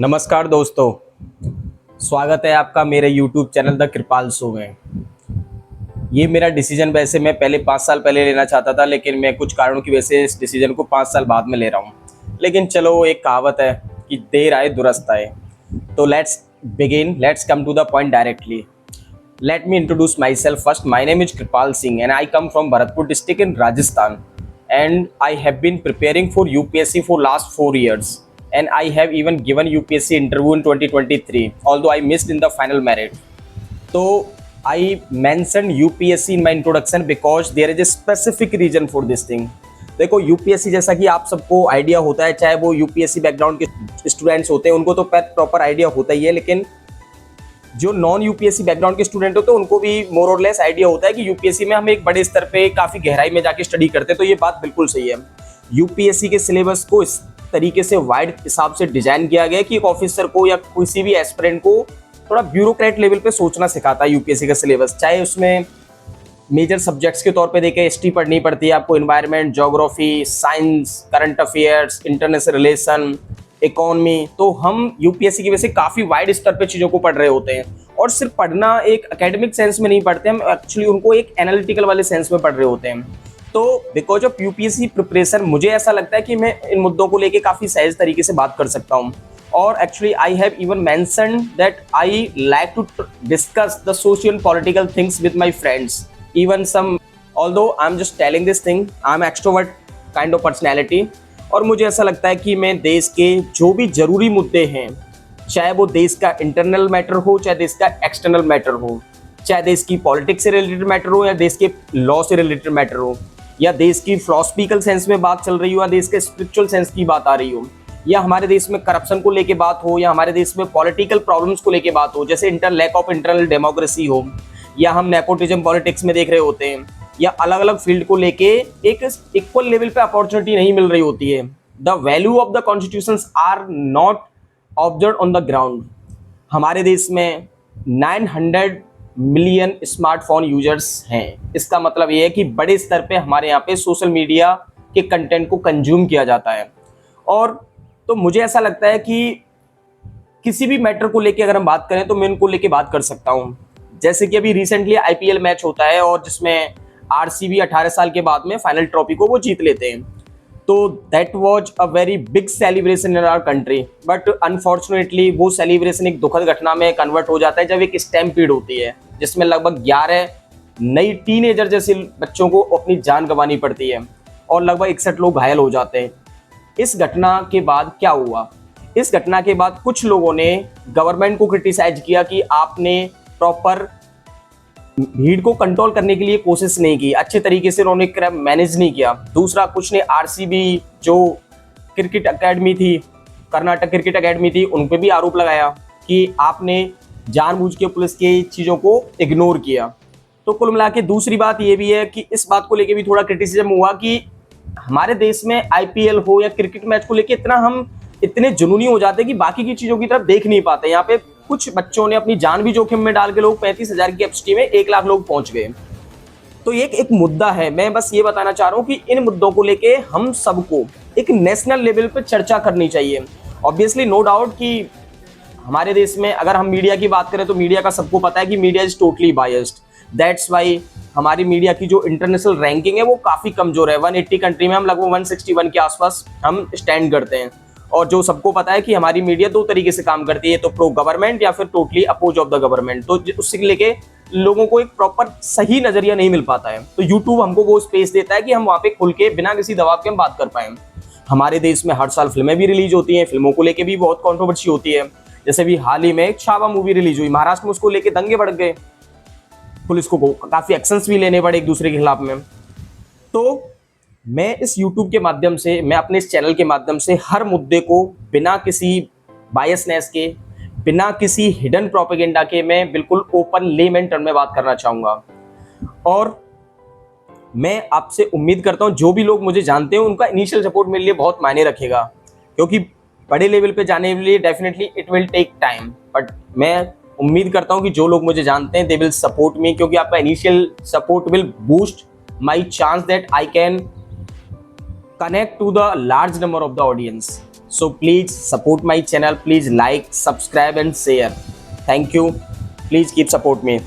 नमस्कार दोस्तों। स्वागत है आपका मेरे YouTube channel the Kripal show में। ये मेरा डिसीजन वैसे मैं पहले 5 साल पहले लेना चाहता था, लेकिन मैं कुछ कारणों की वजह से इस डिसीजन को 5 साल बाद में ले रहा हूँ। लेकिन चलो, एक कहावत है कि देर आए दुरुस्त आए। तो let's come to the point directly. Let me introduce myself first. My name is Kripal Singh and I come from Bharatpur district in Rajasthan. And I have been preparing for UPSC for last 4 years. And I have even given UPSC interview in 2023, although I missed in the final merit. So I mentioned UPSC in my introduction because there is a specific reason for this thing. देखो, UPSC जैसा कि आप सबको idea होता है, चाहे वो UPSC background के स्टूडेंट्स होते हैं उनको तो प्रॉपर आइडिया होता ही है, लेकिन जो नॉन यूपीएससी बैकग्राउंड के स्टूडेंट होते हैं उनको भी मोर और लेस आइडिया होता है कि यूपीएससी में हम एक बड़े स्तर पे काफ़ी गहराई में जाके स्टडी करते हैं। तो ये बात बिल्कुल सही है। यूपीएससी के सिलेबस को इस तरीके से वाइड हिसाब से डिजाइन किया गया है कि एक ऑफिसर को या किसी भी एस्पिरेंट को थोड़ा ब्यूरोक्रेट लेवल पे सोचना सिखाता है यूपीएससी का सिलेबस। चाहे उसमें मेजर सब्जेक्ट्स के तौर पे देखें, हिस्ट्री पढ़नी पड़ती है आपको, environment, geography, science, current affairs, international relation, economy. तो हम यूपीएससी की वजह से काफ़ी वाइड स्तर पे चीज़ों को पढ़ रहे होते हैं। और सिर्फ पढ़ना एक एकेडमिक सेंस में नहीं पढ़ते, हम एक्चुअली उनको एक एनालिटिकल वाले सेंस में पढ़ रहे होते हैं। तो बिकॉज ऑफ यूपीएससी प्रिपरेशन मुझे ऐसा लगता है कि मैं इन मुद्दों को लेके काफ़ी सहज तरीके से बात कर सकता हूँ। और actually I have even mentioned that I like to discuss the social and political things with my friends, even some, although I'm just telling this thing, I'm extrovert kind of personality। और मुझे ऐसा लगता है कि मैं देश के जो भी जरूरी मुद्दे हैं, चाहे वो देश का इंटरनल मैटर हो, चाहे देश का एक्सटर्नल मैटर हो, चाहे देश की पॉलिटिक्स से रिलेटेड मैटर हो या देश के लॉ से रिलेटेड मैटर हो, या देश की फिलोसफिकल सेंस में बात चल रही हो या देश के स्पिरिचुअल सेंस की बात आ रही हो, या हमारे देश में करप्शन को लेके बात हो, या हमारे देश में पॉलिटिकल प्रॉब्लम्स को लेके बात हो, जैसे लैक ऑफ इंटरनल डेमोक्रेसी हो, या हम नेपोटिज्म पॉलिटिक्स में देख रहे होते हैं, या अलग अलग फील्ड को लेके एक इक्वल लेवल पे अपॉर्चुनिटी नहीं मिल रही होती है। The value of the constitutions are not observe on the ground. हमारे देश में 900 मिलियन स्मार्टफोन यूजर्स हैं। इसका मतलब ये है कि बड़े स्तर पे हमारे यहाँ पे सोशल मीडिया के कंटेंट को कंज्यूम किया जाता है। और तो मुझे ऐसा लगता है कि किसी भी मैटर को लेके अगर हम बात करें तो मैं उनको लेके बात कर सकता हूँ। जैसे कि अभी रिसेंटली आईपीएल मैच होता है और जिसमें आरसीबी 18 साल के बाद में फाइनल ट्रॉफी को वो जीत लेते हैं। तो that was a very big celebration in our country, but unfortunately वो सेलिब्रेशन एक दुखद घटना में कन्वर्ट हो जाता है जब एक स्टैम्पीड होती है जिसमें लगभग 11 नई टीनेजर जैसे बच्चों को अपनी जान गंवानी पड़ती है और लगभग 61 लोग घायल हो जाते हैं। इस घटना के बाद क्या हुआ? इस घटना के बाद कुछ लोगों ने गवर्नमेंट को क्रिटिसाइज किया कि आपने प्रॉपर भीड़ को कंट्रोल करने के लिए कोशिश नहीं की, अच्छे तरीके से उन्होंने क्रैप मैनेज नहीं किया। दूसरा, कुछ ने आरसीबी जो क्रिकेट एकेडमी थी, कर्नाटक क्रिकेट एकेडमी थी, उन पे भी आरोप लगाया कि आपने जानबूझ के पुलिस की चीज़ों को इग्नोर किया। तो कुल मिला के दूसरी बात ये भी है कि इस बात को लेके भी थोड़ा क्रिटिसिज्म हुआ कि हमारे देश में आईपीएल हो या क्रिकेट मैच को लेके हम इतने जुनूनी हो जाते हैं कि बाकी की चीज़ों की तरफ देख नहीं पाते। यहाँ पे कुछ बच्चों ने अपनी जान भी जोखिम में डाल के लोग 35,000 की कैपेसिटी में 1 लाख लोग पहुंच गए। तो ये एक मुद्दा है। मैं बस ये बताना चाह रहा हूँ कि इन मुद्दों को लेके हम सबको एक नेशनल लेवल पे चर्चा करनी चाहिए। ऑब्वियसली नो डाउट कि हमारे देश में अगर हम मीडिया की बात करें तो मीडिया का सबको पता है कि media is totally biased. That's why हमारी मीडिया की जो इंटरनेशनल रैंकिंग है वो काफ़ी कमजोर है। 180 कंट्री में हम लगभग 161 के आसपास हम स्टैंड करते हैं। और जो सबको पता है कि हमारी मीडिया 2 तरीके से काम करती है, तो प्रो गवर्नमेंट या फिर totally oppose of the government. तो उससे लेके लोगों को एक प्रॉपर सही नजरिया नहीं मिल पाता है। तो यूट्यूब हमको वो स्पेस देता है कि हम वहाँ पे खुल के बिना किसी दबाव के हम बात कर पाएं। हमारे देश में हर साल फिल्में भी रिलीज होती हैं, फिल्मों को लेके भी बहुत कॉन्ट्रोवर्सी होती है। जैसे भी हाल ही में एक छावा मूवी रिलीज हुई महाराष्ट्र में, उसको लेके दंगे बढ़ गए, पुलिस को काफी एक्शंस भी लेने पड़े एक दूसरे के खिलाफ में। तो मैं इस YouTube के माध्यम से, मैं अपने इस चैनल के माध्यम से हर मुद्दे को बिना किसी बायसनेस के, बिना किसी हिडन प्रोपेगेंडा के, मैं बिल्कुल ओपन लेमैन टर्म में बात करना चाहूँगा। और मैं आपसे उम्मीद करता हूँ जो भी लोग मुझे जानते हैं उनका इनिशियल सपोर्ट मेरे लिए बहुत मायने रखेगा, क्योंकि बड़े लेवल पे जाने के लिए definitely it will take time. But मैं उम्मीद करता हूँ कि जो लोग मुझे जानते हैं दे विल सपोर्ट मी, क्योंकि आपका initial support will boost my chance that I can connect to the large number of the audience। So please support my channel, please like, subscribe and share. Thank you. Please keep support me.